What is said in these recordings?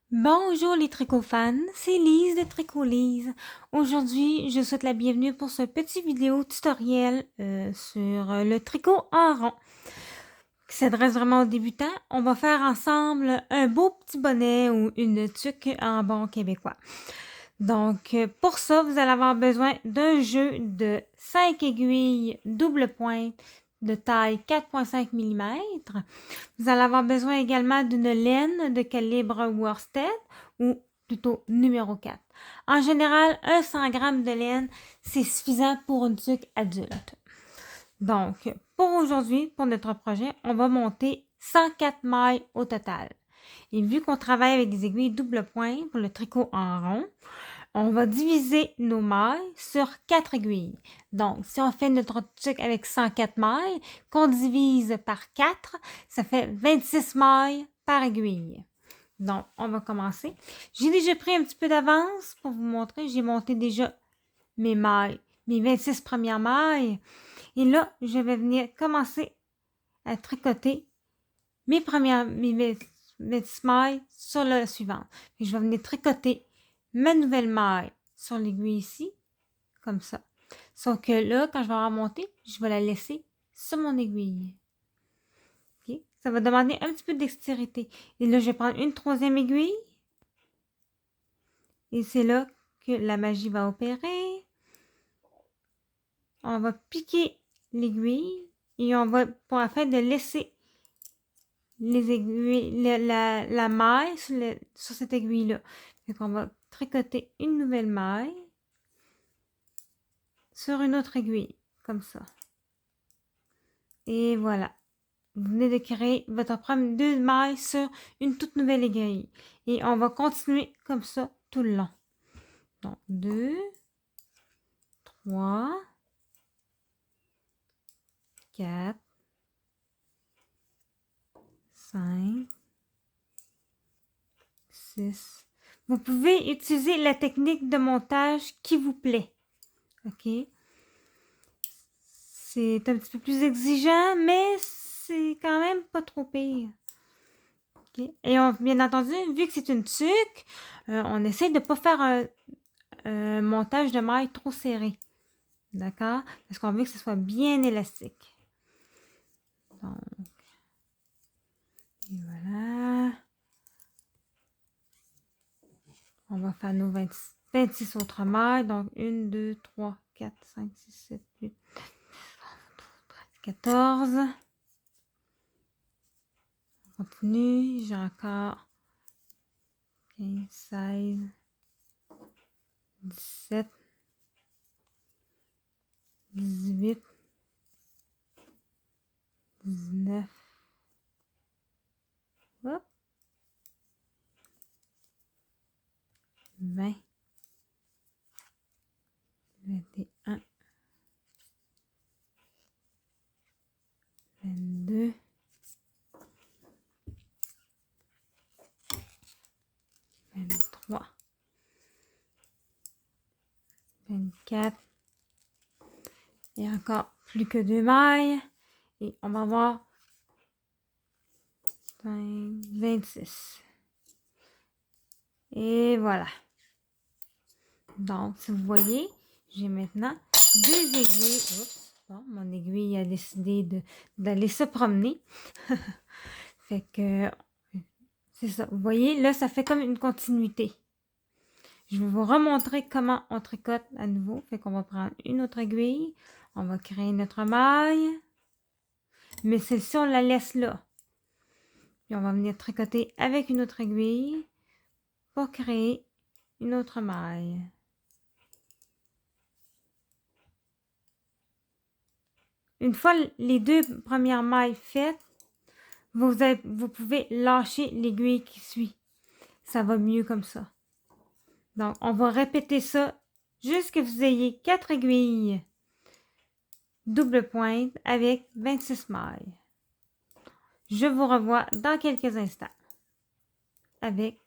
Bonjour les tricots fans, c'est Lise de Tricot Lise. Aujourd'hui, je souhaite la bienvenue pour ce petit vidéo tutoriel sur le tricot en rond qui s'adresse vraiment aux débutants. On va faire ensemble un beau petit bonnet ou une tuque en bon québécois. Donc, pour ça, vous allez avoir besoin d'un jeu de 5 aiguilles double pointe de taille 4,5 mm. Vous allez avoir besoin également d'une laine de calibre worsted ou plutôt numéro 4. En général, un 100 g de laine, c'est suffisant pour une tuque adulte. Donc, pour aujourd'hui, pour notre projet, on va monter 104 mailles au total. Et vu qu'on travaille avec des aiguilles double pointe pour le tricot en rond, on va diviser nos mailles sur 4 aiguilles. Donc, si on fait notre tuque avec 104 mailles, qu'on divise par 4, ça fait 26 mailles par aiguille. Donc, on va commencer. J'ai déjà pris un petit peu d'avance pour vous montrer. J'ai monté déjà mes mailles, mes 26 premières mailles. Et là, je vais venir commencer à tricoter mes 26 mailles sur la suivante. Et je vais venir tricoter ma nouvelle maille sur l'aiguille ici, comme ça. Sauf que là, quand je vais remonter, je vais la laisser sur mon aiguille. Okay? Ça va demander un petit peu de dextérité. Et là, je vais prendre une troisième aiguille. Et c'est là que la magie va opérer. On va piquer l'aiguille et on va, pour afin de laisser les aiguilles, la maille sur cette aiguille-là. Donc, on va tricoter une nouvelle maille sur une autre aiguille, comme ça. Et voilà. Vous venez de créer votre première 2 mailles sur une toute nouvelle aiguille. Et on va continuer comme ça tout le long. Donc, 2, 3, 4, 5, 6. Vous pouvez utiliser la technique de montage qui vous plaît. OK? C'est un petit peu plus exigeant, mais c'est quand même pas trop pire. Okay? Et bien entendu, vu que c'est une tuque, on essaie de ne pas faire un montage de mailles trop serré. D'accord? Parce qu'on veut que ce soit bien élastique. Donc, et voilà. On va faire nos 26 autres mailles. Donc, 1, 2, 3, 4, 5, 6, 7, 8, 14. On continue. J'ai encore 15, 16, 17, 18, 19, hop, 20, 21, 22, 23, 24. Et encore plus que 2 mailles. Et on va avoir 26. Et voilà. Donc, si vous voyez, j'ai maintenant 2 aiguilles. Oups, bon, mon aiguille a décidé d'aller se promener. Fait que, c'est ça. Vous voyez, là, ça fait comme une continuité. Je vais vous remontrer comment on tricote à nouveau. Fait qu'on va prendre une autre aiguille. On va créer notre maille. Mais celle-ci, on la laisse là. Puis on va venir tricoter avec une autre aiguille pour créer une autre maille. Une fois les 2 premières mailles faites, vous pouvez lâcher l'aiguille qui suit. Ça va mieux comme ça. Donc, on va répéter ça jusqu'à ce que vous ayez 4 aiguilles double pointe avec 26 mailles. Je vous revois dans quelques instants avec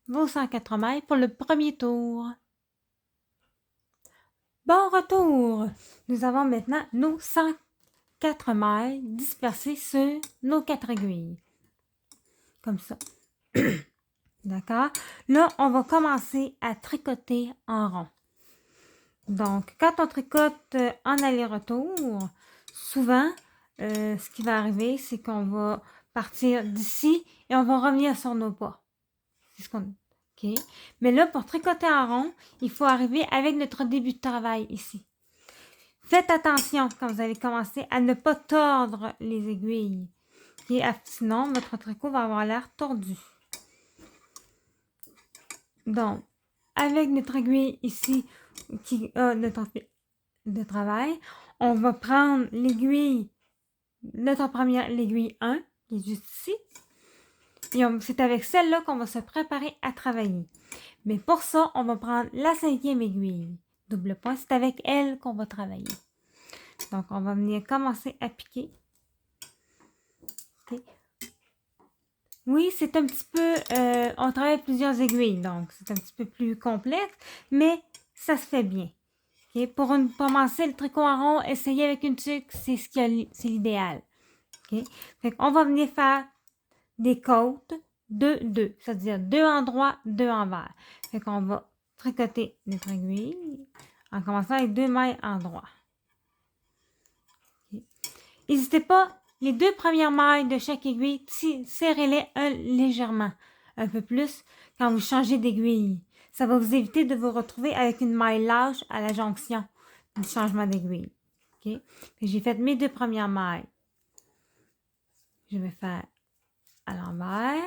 vos 104 mailles pour le premier tour. Bon retour! Nous avons maintenant nos 104 mailles dispersées sur nos 4 aiguilles. Comme ça. D'accord? Là, on va commencer à tricoter en rond. Donc, quand on tricote en aller-retour, souvent, ce qui va arriver, c'est qu'on va partir d'ici et on va revenir sur nos pas. C'est ce qu'on... OK? Mais là, pour tricoter en rond, il faut arriver avec notre début de travail ici. Faites attention quand vous allez commencer à ne pas tordre les aiguilles. Okay? Sinon, votre tricot va avoir l'air tordu. Donc, avec notre aiguille ici qui a notre fil de travail, on va prendre l'aiguille, notre première, l'aiguille 1, qui est juste ici. Et c'est avec celle-là qu'on va se préparer à travailler. Mais pour ça, on va prendre la 5e aiguille. Double point, c'est avec elle qu'on va travailler. Donc, on va venir commencer à piquer. Okay. Oui, c'est un petit peu... on travaille avec plusieurs aiguilles, donc c'est un petit peu plus complexe, mais ça se fait bien. Okay. Pour commencer le tricot en rond, essayer avec une tuque, c'est l'idéal. Okay. Fait qu'on va venir faire des côtes de 2, c'est-à-dire 2 en droit, 2 en vert. Fait qu'on va tricoter notre aiguille en commençant avec 2 mailles en droit. Okay. N'hésitez pas, les 2 premières mailles de chaque aiguille, serrez-les légèrement, un peu plus quand vous changez d'aiguille. Ça va vous éviter de vous retrouver avec une maille lâche à la jonction du changement d'aiguille. Okay. J'ai fait mes 2 premières mailles. Je vais faire à l'envers,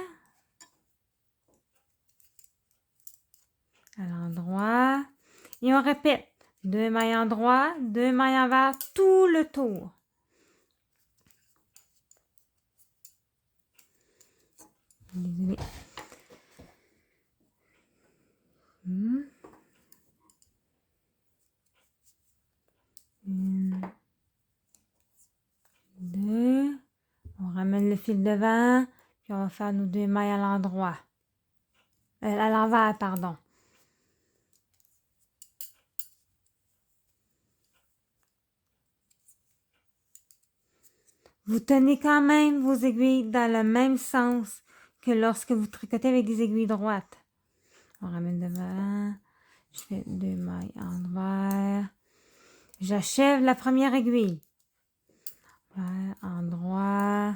à l'endroit, et on répète 2 mailles en droit, 2 mailles envers, tout le tour. Désolée. Une, 2, on ramène le fil devant, puis on va faire nos 2 mailles à l'endroit, à l'envers, pardon. Vous tenez quand même vos aiguilles dans le même sens que lorsque vous tricotez avec des aiguilles droites. On ramène devant, je fais 2 mailles envers, j'achève la première aiguille. Endroit,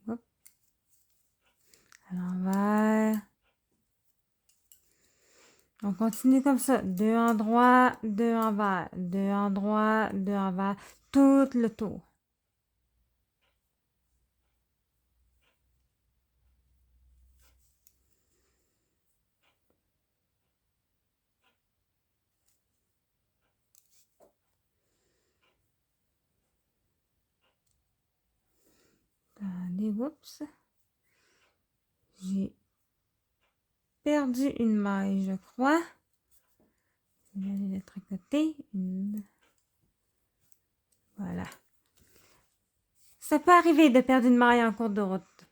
hop, à l'envers. On continue comme ça, 2 en droit, 2 envers, 2 en droit, 2 envers, tout le tour. Attendez, oups. J'ai perdu une maille, je crois. Je vais aller la tricoter. Voilà. Ça peut arriver de perdre une maille en cours de route.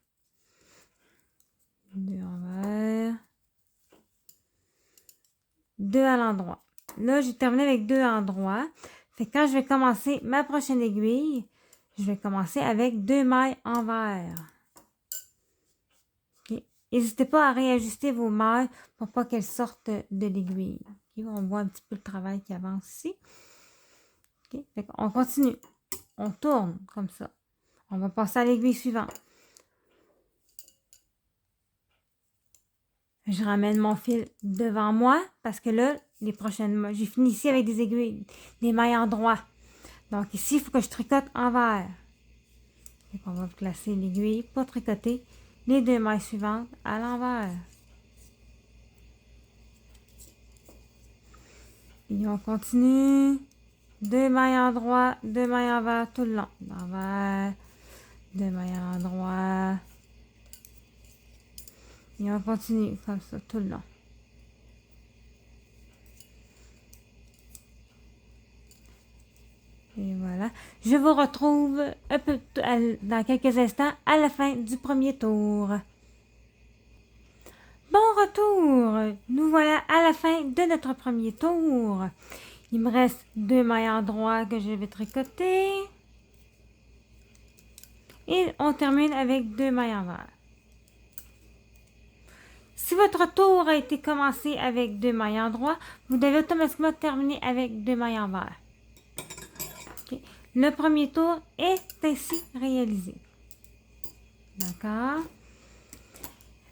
2 envers. 2 à l'endroit. Là, j'ai terminé avec 2 endroits. Fait que quand je vais commencer ma prochaine aiguille, je vais commencer avec 2 mailles envers. Okay. N'hésitez pas à réajuster vos mailles pour pas qu'elles sortent de l'aiguille. Okay. On voit un petit peu le travail qui avance ici. Okay. Fait qu'on continue. On tourne comme ça. On va passer à l'aiguille suivante. Je ramène mon fil devant moi parce que là, les prochaines, j'ai fini ici avec des aiguilles, des mailles en droit. Donc ici, il faut que je tricote envers. Donc on va placer l'aiguille pour tricoter les 2 mailles suivantes à l'envers. Et on continue. 2 mailles en droit, 2 mailles envers tout le long. L'envers, 2 mailles à l'endroit. Et on continue comme ça tout le long. Et voilà. Je vous retrouve un peu dans quelques instants à la fin du premier tour. Bon retour! Nous voilà à la fin de notre premier tour. Il me reste 2 mailles en droit que je vais tricoter. Et on termine avec 2 mailles envers. Si votre tour a été commencé avec 2 mailles endroits, vous devez automatiquement terminer avec 2 mailles envers. Okay. Le premier tour est ainsi réalisé. D'accord?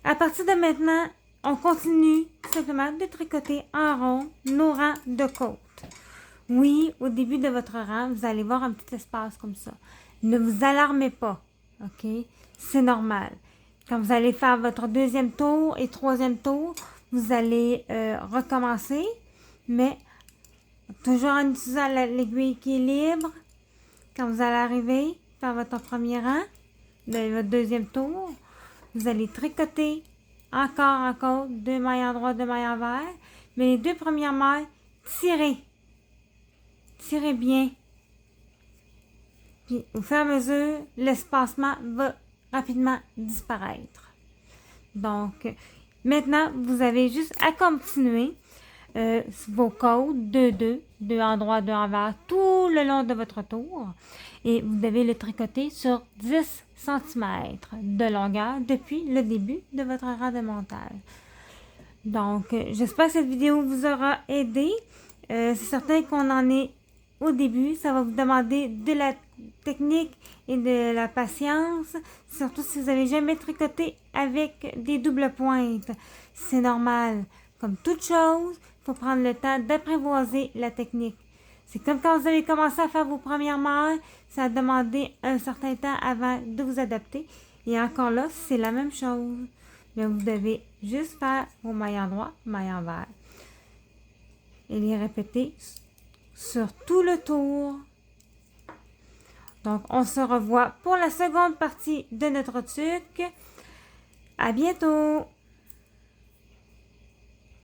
À partir de maintenant, on continue simplement de tricoter en rond nos rangs de côtes. Oui, au début de votre rang, vous allez voir un petit espace comme ça. Ne vous alarmez pas, ok? C'est normal. Quand vous allez faire votre deuxième tour et troisième tour, vous allez recommencer, mais toujours en utilisant l'aiguille qui est libre. Quand vous allez arriver, faire votre premier rang, de votre deuxième tour, vous allez tricoter encore, 2 mailles en droit, 2 mailles envers, mais les 2 premières mailles, tirez. Tirez bien. Puis, au fur et à mesure, l'espacement va rapidement disparaître. Donc, maintenant, vous avez juste à continuer vos côtes, 2 en droit, 2 envers, tout le long de votre tour. Et vous devez le tricoter sur 10 cm de longueur depuis le début de votre rang de montage. Donc, j'espère que cette vidéo vous aura aidé. C'est certain qu'on en est au début. Ça va vous demander de la technique et de la patience, surtout si vous n'avez jamais tricoté avec des doubles pointes. C'est normal. Comme toute chose, il faut prendre le temps d'apprivoiser la technique. C'est comme quand vous avez commencé à faire vos premières mailles, ça a demandé un certain temps avant de vous adapter. Et encore là, c'est la même chose. Mais vous devez juste faire vos mailles en droit, mailles envers. Et les répéter sur tout le tour. Donc, on se revoit pour la seconde partie de notre tuque. À bientôt!